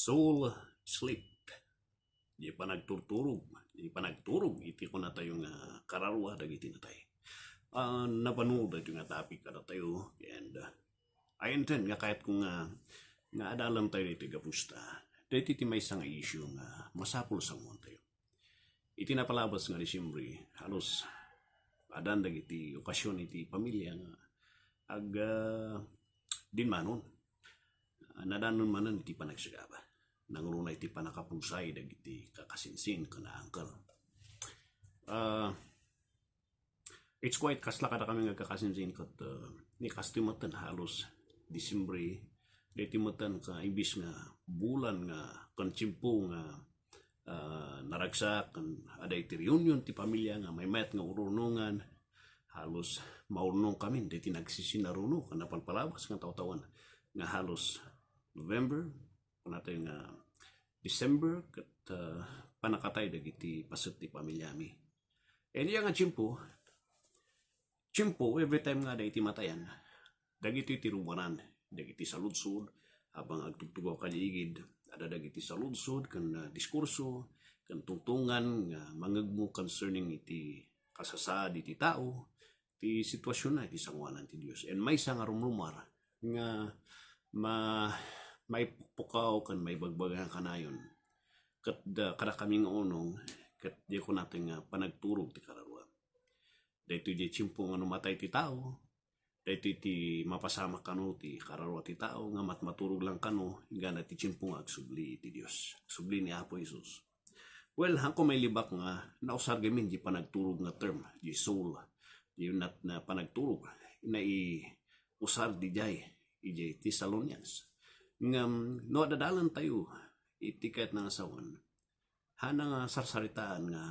soul sleep. Di pa nagturturog. Di pa nagturog. Iti ko na tayo nga kararwa dagiti na tayo. Napanood ito nga topic kada tayo. And I intend nga kahit kung nga adalam tayo dito gapusta. Dito iti may isang issue nga masapol sa mga tayo. Iti napalabas nga Disyembre. Halos adan dagiti okasyon iti pamilya nga dinmanon. Nadanon manan iti panagsagaba. Nangulong na iti panakapusay dagiti kakasinsin kana angkel. It's quite kasla kada kami nga kakasinsin kat ni kastimatan halos Disyembre diti matan ka ibis nga bulan nga kanchimpo nga naragsak kan ada iti reunion ti pamilya nga may met nga urunungan halos maurnong kami diti nagsisinaruno kan napalpalabas nga taw-tawan nga halos November natin nga December kat panakatay dagiti pasut ti pamilyami. And yang nga chimpo every time nga da iti matayan dagiti tirumanan dagiti saludsod habang agtugtugaw kaligid ada dagiti saludsod kan diskurso kan tungtungan nga mangagmo concerning iti kasasad iti tao ti sitwasyon na iti sangwanan ti Dios. And may nga rumrumar nga may pukaw kan may bagbagang kanayon kat kada kaming unong kat di ko natin nga panagturog ti kararwa dahito di chimpo nga numatay ti tao dahito iti mapasama kano ti kararwa ti tao nga maturog lang kano hingga na ti chimpo nga agsubli ti Dios agsubli ni Apo Jesus. Well, hangko may libak nga nausar gamin di panagturog nga term di soul di nat na panagturog na usar di jay iti Thessalonians nga no adadalan tayo itiket na asawan hana nga sarsaritaan nga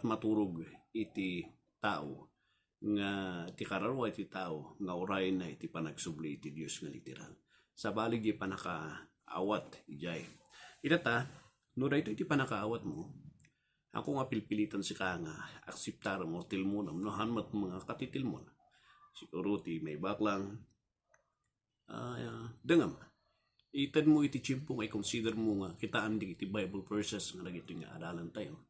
maturog iti tao nga iti kararwa iti tao nga uray na iti panagsubli iti Dios nga literal sa balig di panakaawat ijay itata no dayto iti panakaawat mo ako nga pilpilitan si ka nga akseptar mo tilmonam no hanmat mga katitilmon siguro ti may baklang dengam itad mo iti chimpo nga i-consider mo nga kitaan di iti Bible verses nga nagito nga adalan tayo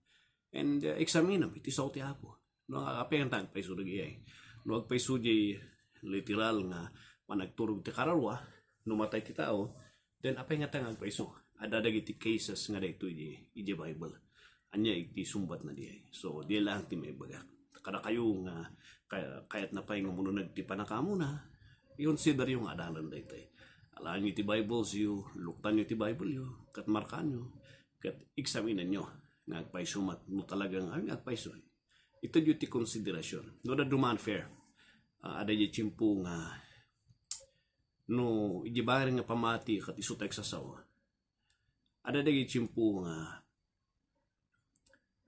and examinam iti sao ti Apo no apengan tang paiso dagi ay no agpaiso di literal nga panagturog ti kararwa numatay ti tao then apengan tang agpaiso ada dagiti cases nga dayto iti Bible anya iti sumbat na di ay so di lang ti may bagak kada kayo nga kayat na pay nga muno nagti panakamo na i-consider yung adalan dayto ay alaan nyo ti Bible siyo, luktan nyo ti Bible yo, kat markan nyo, kat examinan nyo, nga agpaiso mo talagang, nga agpaiso. Ito yung ti konsiderasyon. No da duman fair, ada yung chimpo nga, no, ijibari nga pamati kat isutek sa sawa. Ada yung chimpo nga,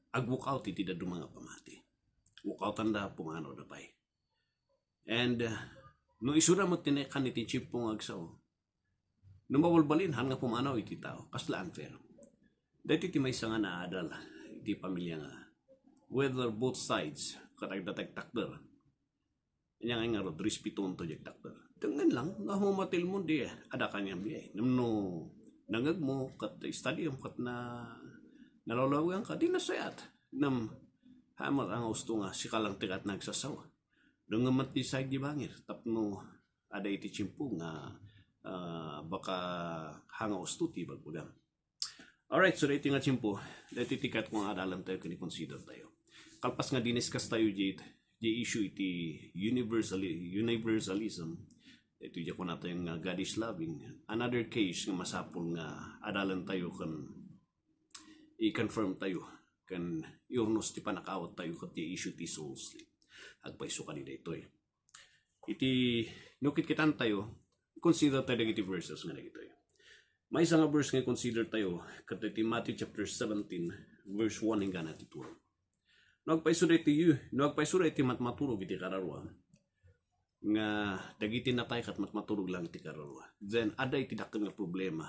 ag-walkout iti da dumang pamati. Walkoutan da pumano da pay. And, no isura mo tinekan iti chimpo nga agsaw, no mawalbalin han nga pumanaw iti tao kasla unfair dahito iti may nga naadal iti pamilya nga whether both sides katagdatagtakder kanya nga rodris piton to takder dengan lang nga humatil mo di ada kanyang biyay no nangag mo kat stadium kat na nalalawagan ka di nasayat nam hamal ang gusto nga sikalang tikat nagsasawa doon nga matisay di bangir tapno ada iti chimpo nga baka hangaw stuti bagbagang. Alright, so dito nga chimpo, dito tikat kung adalan tayo kini-consider tayo. Kalpas nga diniskas tayo di issue iti universalism. Ito di ko natin nga God is loving. Another case nga masapol nga adalan tayo kan i-confirm tayo kan iurnos ti panakawat tayo kat di issue ti soul sleep. Agpaiso ka nila ito eh. Iti nukit kitan tayo consider tayo iti verses nga nagito. May isang verse nga consider tayo kat iti Matthew chapter 17 verse 1 hingga na iti 12. Nagpaisura iti matmaturog iti kararwa nga dagiti natay kat matmaturog lang iti kararwa. Then ada iti dakkel nga problema.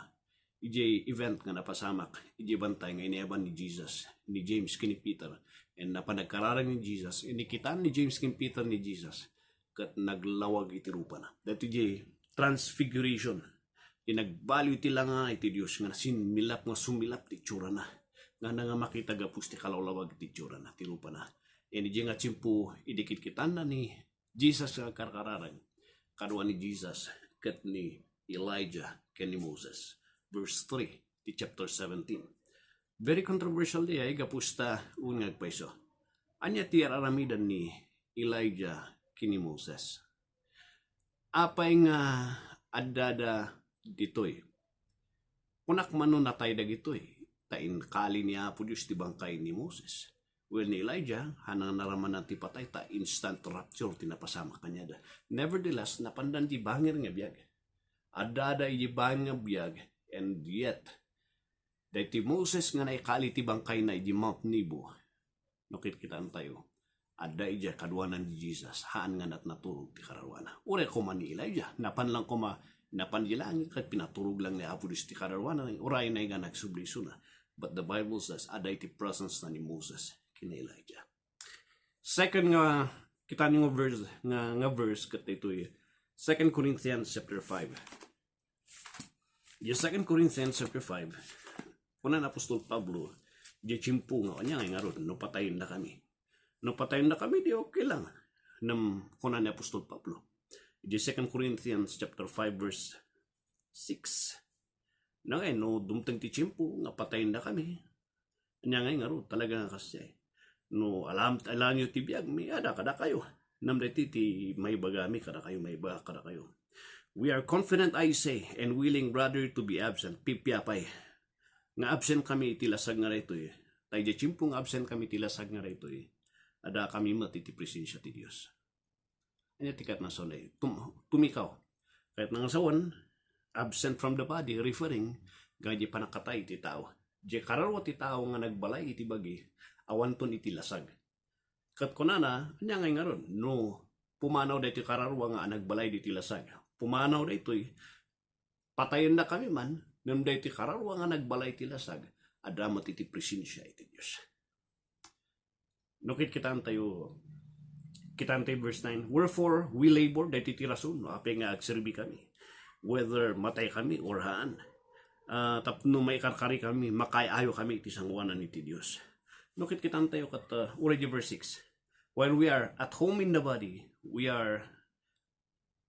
Iti event nga napasamak iti bantay nga iniaban ni Jesus ni James kini Peter and napanagkararang ni Jesus inikitaan ni James kini Peter ni Jesus kat naglawag iti rupa na. Dati iti transfiguration Inagbaliw ti lang nga iti Diyos nga sinmilap nga sumilap ti tsura na. Nga nga makita gapus ti kalawlawag ti tsura na. Tirupa na. Ini nga tsimpo idikit kitan na ni Jesus nga karkararag. Kadwa ni Jesus kat ni Elijah ken ni Moses. Verse 3 ti chapter 17. Very controversial di ay gapus ta ungag paiso. Anya ti aramidan ni Elijah ken ni Moses. Apay nga adada ditoy. Kunak mano natay dagitoy. Tain kali ni Apo Diyos ti bangkay ni Moses. Well ni Elijah, hanang naraman ng tipatay ta instant rapture tinapasama kanya da. Nevertheless, napandan di bangir nga biyag. Adada iji bangir nga biyag. And yet, dahil ti Moses nga naikali ti bangkay na iji Mount Nebo. Nukit kitaan tayo. Ada ija kadwanan ni Jesus. Haan nga nat naturog ti kararwana. Ure ko man ni Elijah. Napan lang ko napandilangi kat pinaturog lang ni Apo Diyos ti kararwana. Uray na nga nagsubli suna. But the Bible says, aday ti presence na ni Moses kina Elijah. Second nga, kita niyo nga verse kat ito 2 Corinthians chapter 5. Yung 2 Corinthians chapter 5, kunan Apostol Pablo, di chimpo nga, kanya nga ron, no patayin na kami. No patayin na kami, di okay lang. Kunan ni Apostol Pablo. Di 2 Corinthians chapter 5 verse 6. Na ngayon, no, dumtang ti chimpo, nga patayin na kami. Kanya nga ron, talaga nga kasi. No, alam nyo ti biyag, may ada kada kayo. Namreti ti may bagami, kada kayo, may baga kada kayo. We are confident, I say, and willing rather to be absent. Pipyapay. Nga absent kami itilasag nga rito Tayo di chimpong absent kami itilasag nga rito Ada kami matiti presensya ti Diyos. Anya tikat na solay. Tumikaw. Kahit nang sawan, absent from the body, referring, ganyan panakatay ti tao. Di kararwa ti tao nga nagbalay iti bagi, awanton iti lasag. Kat kunana, anya nga ron, no, pumanaw da iti kararwa nga nagbalay iti lasag. Pumanaw da ito'y, patayin na kami man, ngam da iti kararwa nga nagbalay iti lasag, adamat iti presensya iti Diyos. Nukit kitaan tayo verse 9, wherefore we labor, da iti tirason, no, apay nga agserbi kami, whether matay kami or haan. Tapno may karkari kami, makayayo kami iti sangwanan iti Diyos. Nukit kitaan tayo kat already verse 6. While we are at home in the body, we are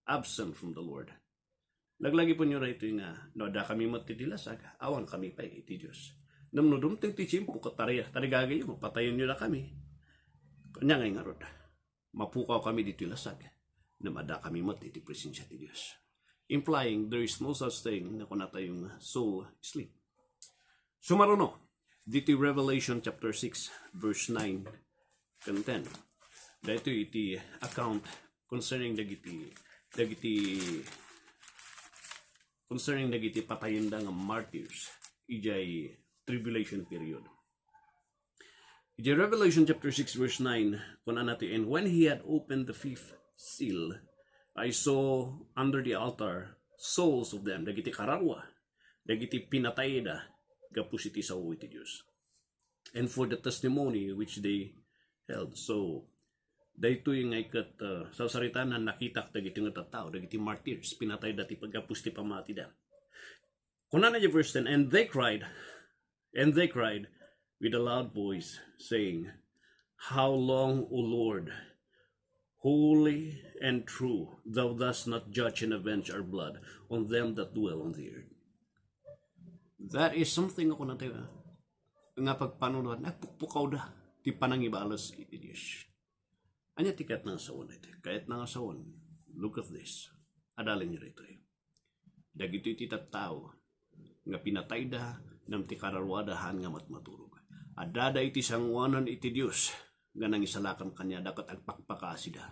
absent from the Lord. Laglagi po nyo rito nga, no, da kami matitilasag, awan kami pa iti Diyos. Namnodum ting tichimpo tarigagay mo, patayin nyo na kami. Kanya nga rod, mapukaw kami dito lasag, na mada kami matiti presensya ti Diyos. Implying there is no such thing na kung nata yung soul sleep. Sumaruno, dito Revelation chapter 6 verse 9 and 10. Dito iti account concerning dagiti patayin da nga martyrs ijay tribulation period. Ijay Revelation chapter 6 verse 9 kuna natin, and when he had opened the fifth seal, I saw under the altar souls of them, dagiti kararwa, dagiti pinatay da, gapus iti sawo iti Diyos. And for the testimony which they held. So, dahito yung ikat sa sarita na nakitak dagiti nga tao, dagiti martyrs, pinatay dati pagkapus ti pamati da. Kuna na verse 10, and they cried with a loud voice, saying, how long, O Lord, holy and true, thou dost not judge and avenge our blood on them that dwell on the earth. That is something ako natin nga pagpanunuan, nagpukpukaw da, ti panangibalas iti Diyos. Anya tikat na asawon ito. Kahit na asawon, look at this. Adalin niyo rito Dagito iti tao, nga pinatay da, nam ti kararwadahan nga matmaturog. Adada iti sangwanan iti Diyos, nga nang isalakan kanya, dakat agpakpakasi da.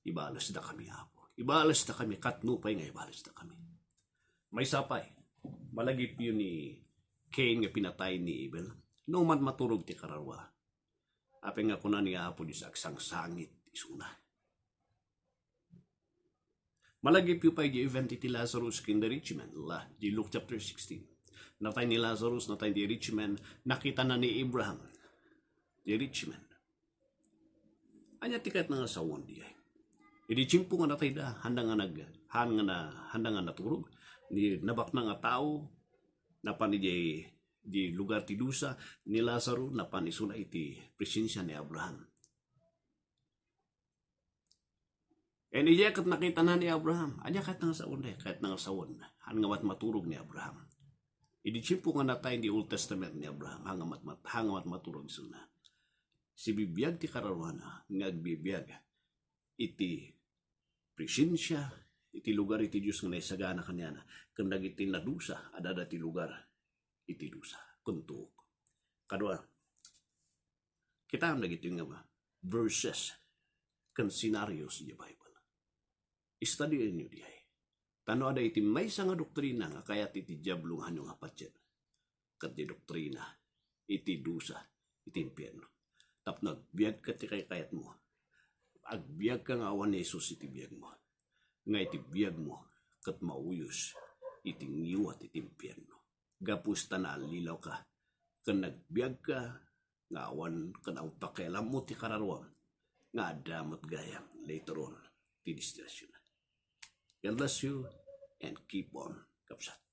Ibalas da kami, Apo. Ibalas da kami, katnupay nga ibalas da kami. May sapay, malagip yun ni Cain nga pinatay ni Abel. No man maturog ti kararwa. Apeng nga kuna ni Apo Diyos aksang sangit isuna. Malagip yung pa yung event iti Lazarus kin the rich man. Di Luke chapter 16. Natay ni Lazarus, natay ni rich man. Nakita na ni Abraham. Di rich man. Anya tikat na nga sawon di Idi chimpo nga natay da. Handa nga naturog. ni nabak na nga tao napan di lugar ti dusa ni Lazaro napan isuna iti presensya ni Abraham. And iya kat nakita na ni Abraham, anya kahit nga saon kahit nga saon, hangamat maturog ni Abraham. Idi chimpo nga natay di Old Testament ni Abraham, hangamat maturog suna. Si bibiyag ti kararuana, ngagbibiyag, iti presensya, iti lugar iti Diyos nga naisagana kanyana, kandag iti nadusa, adada ti lugar, iti dusa, kuntuok. Kadwa, kita ang nagiti nga ba, verses, kan scenarios di Bible. Study nyo di ay. Tano ada iti may nga doktrina nga kayat iti diablong hanyo nga patyan. Kat di doktrina, iti dusa, iti impyerno. Tap nagbiag ka ti kayat mo. Agbiag ka nga awan ni Jesus iti biag mo. Nga iti biag mo, kat mauyos, iti ngiwat iti impyerno. Gapus na alilaw ka. Kan nagbiag ka, nga awan, kan ang pakialam mo ti kararuam, nga adamot gaya later on, ti destinasyon. God bless you and keep on kapsat.